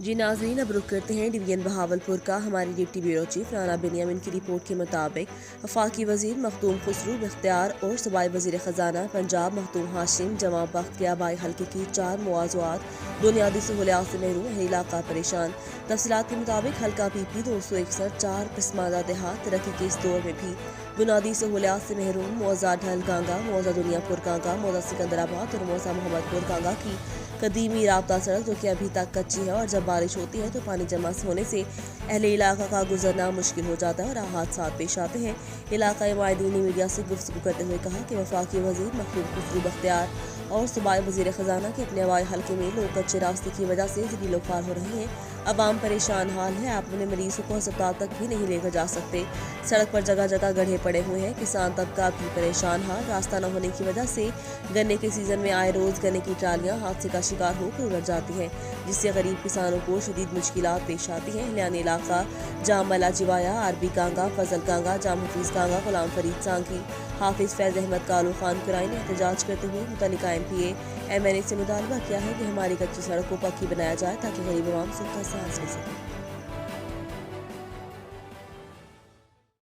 جی ناظرین، اب رخ کرتے ہیں ڈویژن بہاولپور کا۔ ہماری deputy bureau chief Rana Binyamin کی رپورٹ کے مطابق وفاقی وزیر مخدوم خسرو بختیار اور صوبائی وزیر خزانہ پنجاب مخدوم ہاشم جمع بخت کے آبائی حلقے کی 4 موضوعات بنیادی سہولیات سے محروم اہل علاقہ پریشان۔ تفصیلات کے مطابق حلقہ پی پی 261 4 پسماندہ دیہات ترقی کے اس دور میں بھی بنیادی سہولیات سے محروم۔ موضع ڈھل گانگا، موضع دنیا پور گانگا، موضع سکندرآباد اور موضع محمد پور گانگا کی قدیمی رابطہ سڑک جو کہ ابھی تک کچی ہے اور جب بارش ہوتی ہے تو پانی جمع ہونے سے اہل علاقہ کا گزرنا مشکل ہو جاتا ہے اور حادثات پیش آتے ہیں۔ علاقائی مائندین نے میڈیا سے گفتگو کرتے ہوئے کہا کہ وفاقی وزیر مخدوم خسرو بختیار اور صوبائی وزیر خزانہ کے اپنے آبائی حلقے میں لوگ کچے راستے کی وجہ سے ذلیل و خوار ہو رہے ہیں۔ عوام پریشان حال ہے، آپ اپنے مریضوں کو ہسپتال تک بھی نہیں لے کر جا سکتے۔ سڑک پر جگہ جگہ گڑھے پڑے ہوئے ہیں۔ کسان طبقہ بھی پریشان حال، راستہ نہ ہونے کی وجہ سے گنے کے سیزن میں آئے روز گنے کی ٹرالیاں حادثے کا شکار ہو کر الٹ جاتی ہیں، جس سے غریب کسانوں کو شدید مشکلات پیش آتی ہیں۔ اہلیان علاقہ جام ملا جوایا، عربی گانگا، فضل گانگا، جام حفیظ گانگا، غلام فرید سانگھی، حافظ فیض احمد کالو خان کرائی نے احتجاج کرتے ہوئے متعلقہ ایم پی ایم این اے سے مطالبہ کیا ہے کہ ہماری کچی سڑک کو پکی بنایا جائے تاکہ غریب عوام سکھ کا سانس لے سکے۔